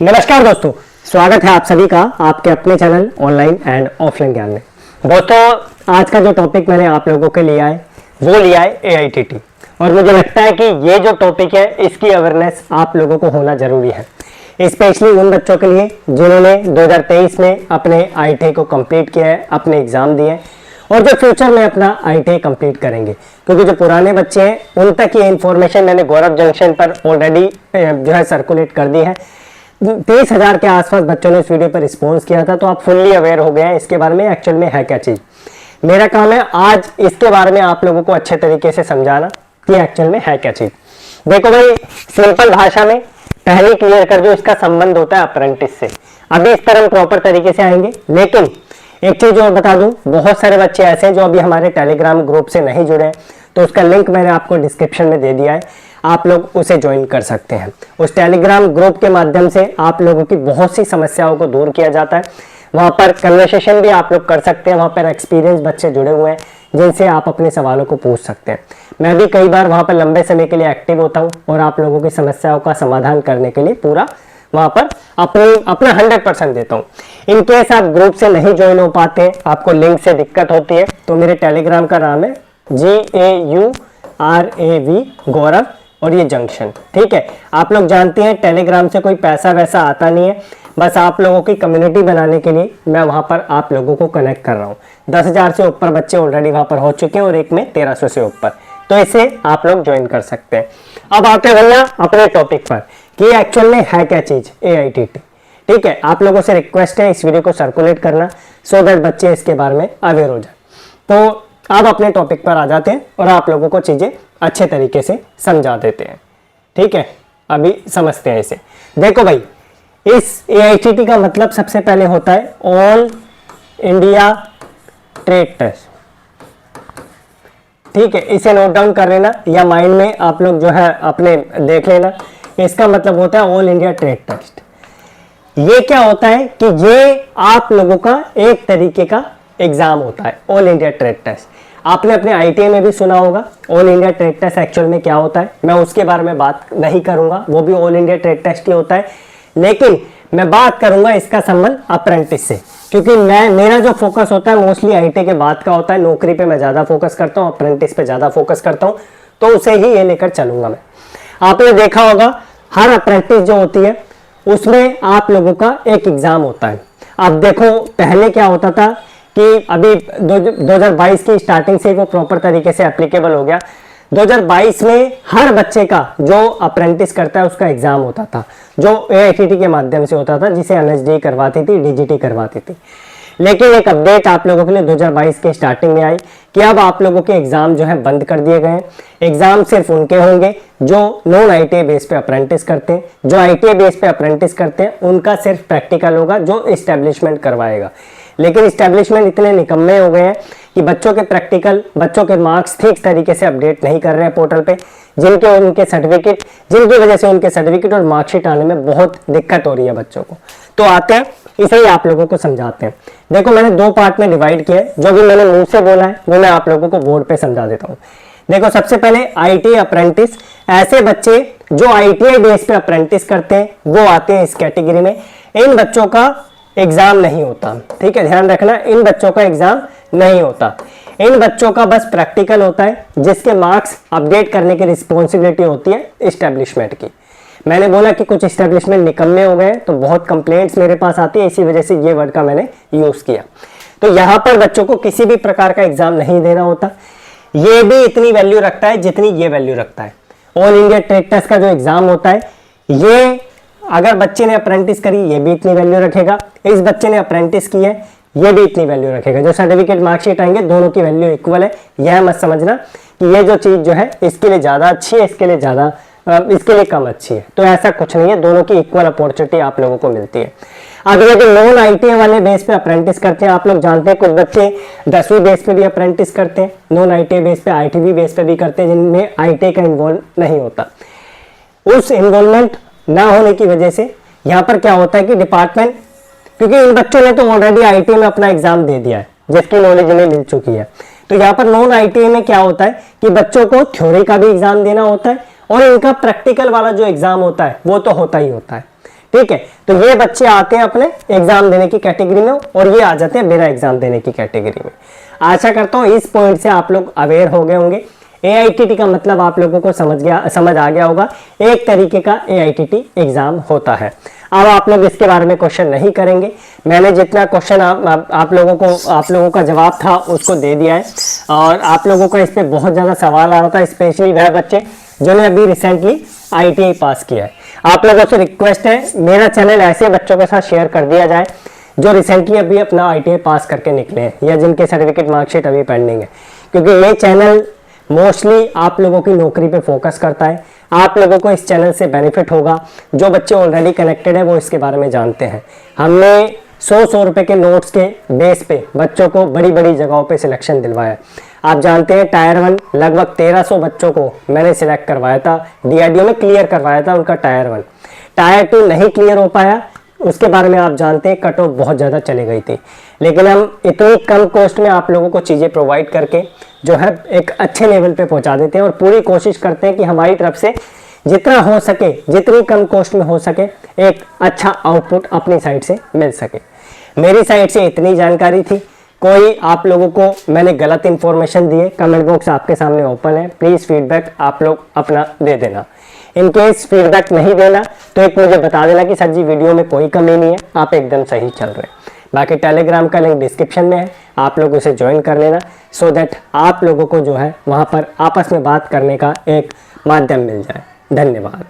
नमस्कार दोस्तों, स्वागत है आप सभी का आपके अपने चैनल ऑनलाइन एंड ऑफलाइन ज्ञान में। दोस्तों, आज का जो टॉपिक मैंने आप लोगों के लिया है वो लिया है AITT, और मुझे लगता है कि ये जो टॉपिक है इसकी अवेयरनेस आप लोगों को होना जरूरी है, स्पेशली उन बच्चों के लिए जिन्होंने 2023 में अपने IIT को कंप्लीट किया है, अपने एग्जाम दिए और जो फ्यूचर में अपना IIT कंप्लीट करेंगे। क्योंकि जो पुराने बच्चे हैं उन तक ये इन्फॉर्मेशन मैंने गौरव जंक्शन पर ऑलरेडी जो है सर्कुलेट कर दी है। 30,000 के आसपास बच्चों ने इस वीडियो पर रिस्पॉन्स किया था, तो आप फुल्ली अवेयर हो गए हैं इसके बारे में एक्चुअल में है क्या चीज़। मेरा काम है आज इसके बारे में आप लोगों को अच्छे तरीके से समझाना कि एक्चुअल में है क्या चीज़। देखो भाई, सिंपल भाषा में पहले क्लियर कर जो इसका संबंध होता है अप्रेंटिस से। अभी इस पर हम प्रॉपर तरीके से आएंगे, लेकिन एक चीज़ और बता दूं, बहुत सारे बच्चे ऐसे हैं जो अभी हमारे टेलीग्राम ग्रुप से नहीं जुड़े हैं, तो उसका लिंक मैंने आपको डिस्क्रिप्शन में दे दिया है, आप लोग उसे ज्वाइन कर सकते हैं। उस टेलीग्राम ग्रुप के माध्यम से आप लोगों की बहुत सी समस्याओं को दूर किया जाता है। वहाँ पर कन्वर्सेशन भी आप लोग कर सकते हैं, वहाँ पर एक्सपीरियंस बच्चे जुड़े हुए हैं जिनसे आप अपने सवालों को पूछ सकते हैं। मैं भी कई बार वहाँ पर लंबे समय के लिए एक्टिव होता हूँ और आप लोगों की समस्याओं का समाधान करने के लिए पूरा वहाँ पर अपना 100% देता हूँ। इन केस आप ग्रुप से नहीं ज्वाइन हो पाते, आपको लिंक से दिक्कत होती है, तो मेरे टेलीग्राम का नाम है GAURAV गौरव और ये जंक्शन, ठीक है। आप लोग जानते हैं टेलीग्राम से कोई पैसा वैसा आता नहीं है, बस आप लोगों की कम्युनिटी बनाने के लिए मैं वहाँ पर आप लोगों को कनेक्ट कर रहा हूँ। 10,000 से ऊपर बच्चे ऑलरेडी वहाँ पर हो चुके हैं और एक में 1300 से ऊपर, तो इसे आप लोग ज्वाइन कर सकते हैं। अब आते हैं भैया अपने टॉपिक पर कि एक्चुअल में है क्या चीज़ AITT, ठीक है। आप लोगों से रिक्वेस्ट है इस वीडियो को सर्कुलेट करना सो दैट बच्चे इसके बारे में अवेयर हो जाए। तो अब अपने टॉपिक पर आ जाते हैं और आप लोगों को चीज़ें अच्छे तरीके से समझा देते हैं, ठीक है। अभी समझते हैं इसे। देखो भाई, इस AITT का मतलब सबसे पहले होता है ऑल इंडिया ट्रेड टेस्ट, ठीक है। इसे नोट डाउन कर लेना या माइंड में आप लोग जो है अपने देख लेना। इसका मतलब होता है ऑल इंडिया ट्रेड टेस्ट। ये क्या होता है कि ये आप लोगों का एक तरीके का एग्जाम होता है, ऑल इंडिया ट्रेड टेस्ट। आपने अपने IIT में भी सुना होगा all India trade test actual में क्या होता है, मैं उसके बारे में बात नहीं करूंगा, वो भी ऑल इंडिया ट्रेड टेस्ट ही होता है। लेकिन मैं बात करूंगा इसका संबंध अप्रेंटिस से, क्योंकि मेरा जो फोकस होता है मोस्टली IIT के बाद का होता है। नौकरी पे मैं ज़्यादा फोकस करता हूँ, अप्रेंटिस पे ज़्यादा फोकस करता हूँ, तो उसे ही ये लेकर चलूंगा मैं। आपने देखा होगा हर अप्रेंटिस जो होती है उसमें आप लोगों का एक एग्ज़ाम होता है। अब देखो पहले क्या होता था कि अभी 2022 की स्टार्टिंग से वो प्रॉपर तरीके से एप्लीकेबल हो गया। 2022 में हर बच्चे का जो अप्रेंटिस करता है उसका एग्जाम होता था, जो AITT के माध्यम से होता था, जिसे NSD करवाती थी, DGT करवाती थी। लेकिन एक अपडेट आप लोगों के लिए 2022 के स्टार्टिंग में आई कि अब आप लोगों के एग्जाम जो है बंद कर दिए गए हैं। एग्जाम सिर्फ उनके होंगे जो नॉन IIT बेस पे अप्रेंटिस करते हैं। जो IIT बेस पे अप्रेंटिस करते हैं उनका सिर्फ प्रैक्टिकल होगा जो इस्टेब्लिशमेंट करवाएगा। लेकिन इस्टेब्लिशमेंट इतने निकम्मे हो गए हैं कि बच्चों के प्रैक्टिकल, बच्चों के मार्क्स ठीक तरीके से अपडेट नहीं कर रहे हैं पोर्टल पे, जिनकी वजह से उनके सर्टिफिकेट और मार्कशीट आने में बहुत दिक्कत हो रही है बच्चों को। तो आते हैं इसे ही आप लोगों को समझाते हैं। देखो, मैंने 2 पार्ट में डिवाइड किया है, जो भी मैंने मुंह से बोला है वो मैं आप लोगों को बोर्ड पे समझा देता हूँ। देखो, सबसे पहले IIT अप्रेंटिस, ऐसे बच्चे जो IIT बेस पे अप्रेंटिस करते हैं वो आते हैं इस कैटेगरी में। इन बच्चों का एग्जाम नहीं होता, ठीक है, ध्यान रखना, इन बच्चों का एग्जाम नहीं होता। इन बच्चों का बस प्रैक्टिकल होता है, जिसके मार्क्स अपडेट करने की रिस्पॉन्सिबिलिटी होती है इस्टेब्लिशमेंट की। मैंने बोला कि कुछ इस्टेब्लिशमेंट निकम्मे हो गए तो बहुत कंप्लेंट्स मेरे पास आती है, इसी वजह से ये वर्ड का मैंने यूज किया। तो यहाँ पर बच्चों को किसी भी प्रकार का एग्जाम नहीं देना होता। ये भी इतनी वैल्यू रखता है जितनी ये वैल्यू रखता है। ऑल इंडिया ट्रेड टेस्ट का जो एग्जाम होता है, ये अगर बच्चे ने अप्रेंटिस करी ये भी इतनी वैल्यू रखेगा, इस बच्चे ने अप्रेंटिस की है ये भी इतनी वैल्यू रखेगा। जो सर्टिफिकेट मार्कशीट आएंगे दोनों की वैल्यू इक्वल है। यह मत समझना कि ये जो चीज़ जो है इसके लिए ज़्यादा अच्छी है, इसके लिए कम अच्छी है, तो ऐसा कुछ नहीं है। दोनों की इक्वल अपॉर्चुनिटी आप लोगों को मिलती है। अब यदि नॉन IIT वाले बेस पे अप्रेंटिस करते हैं, आप लोग जानते हैं कुछ बच्चे 10वीं बेस पे भी अप्रेंटिस करते हैं, नॉन IIT बेस पे, IITB बेस पे भी करते हैं, जिनमें IIT का इन्वॉल्व नहीं होता। उस इन्वॉल्वमेंट ना होने की वजह से यहाँ पर क्या होता है कि डिपार्टमेंट, क्योंकि इन बच्चों ने तो ऑलरेडी IIT में अपना एग्जाम दे दिया है जिसकी नॉलेज इन्हें मिल चुकी है, तो यहाँ पर नॉन IIT में क्या होता है कि बच्चों को थ्योरी का भी एग्जाम देना होता है और इनका प्रैक्टिकल वाला जो एग्जाम होता है वो तो होता ही होता है, ठीक है, तो ये बच्चे आते हैं अपने एग्जाम देने की कैटेगरी में और ये आ जाते हैं बिना एग्जाम देने की कैटेगरी में। आशा करता हूँ इस पॉइंट से आप लोग अवेयर हो गए होंगे। AITT का मतलब आप लोगों को समझ आ गया होगा, एक तरीके का AITT एग्जाम होता है। अब आप लोग इसके बारे में क्वेश्चन नहीं करेंगे, मैंने जितना क्वेश्चन आप लोगों का जवाब था उसको दे दिया है। और आप लोगों का इस पर बहुत ज़्यादा सवाल आ रहा था, स्पेशली वह बच्चे जिन्होंने अभी रिसेंटली ITI पास किया है। आप लोगों से रिक्वेस्ट है मेरा चैनल ऐसे बच्चों के साथ शेयर कर दिया जाए जो रिसेंटली अभी अपना ITI पास करके निकले हैं या जिनके सर्टिफिकेट मार्कशीट अभी पेंडिंग है, क्योंकि ये चैनल मोस्टली आप लोगों की नौकरी पे फोकस करता है। आप लोगों को इस चैनल से बेनिफिट होगा। जो बच्चे ऑलरेडी कनेक्टेड है वो इसके बारे में जानते हैं। हमने 100 रुपए के नोट्स के बेस पे बच्चों को बड़ी बड़ी जगहों पे सिलेक्शन दिलवाया। आप जानते हैं टायर 1 लगभग 1300 बच्चों को मैंने सिलेक्ट करवाया था, DRDO में क्लियर करवाया था उनका टायर 1। टायर 2 नहीं क्लियर हो पाया, उसके बारे में आप जानते हैं कट ऑफ बहुत ज़्यादा चली गई थी। लेकिन हम इतनी कम कॉस्ट में आप लोगों को चीज़ें प्रोवाइड करके जो है एक अच्छे लेवल पे पहुंचा देते हैं और पूरी कोशिश करते हैं कि हमारी तरफ से जितना हो सके, जितनी कम कॉस्ट में हो सके, एक अच्छा आउटपुट अपनी साइड से मिल सके। मेरी साइड से इतनी जानकारी थी। कोई आप लोगों को मैंने गलत इन्फॉर्मेशन दी है, कमेंट बॉक्स आपके सामने ओपन है, प्लीज़ फीडबैक आप लोग अपना दे देना। इन केस फीडबैक नहीं देना तो एक मुझे बता देना कि सर जी वीडियो में कोई कमी नहीं है, आप एकदम सही चल रहे हैं। बाकी टेलीग्राम का लिंक डिस्क्रिप्शन में है, आप लोग उसे ज्वाइन कर लेना सो दैट आप लोगों को जो है वहाँ पर आपस में बात करने का एक माध्यम मिल जाए। धन्यवाद।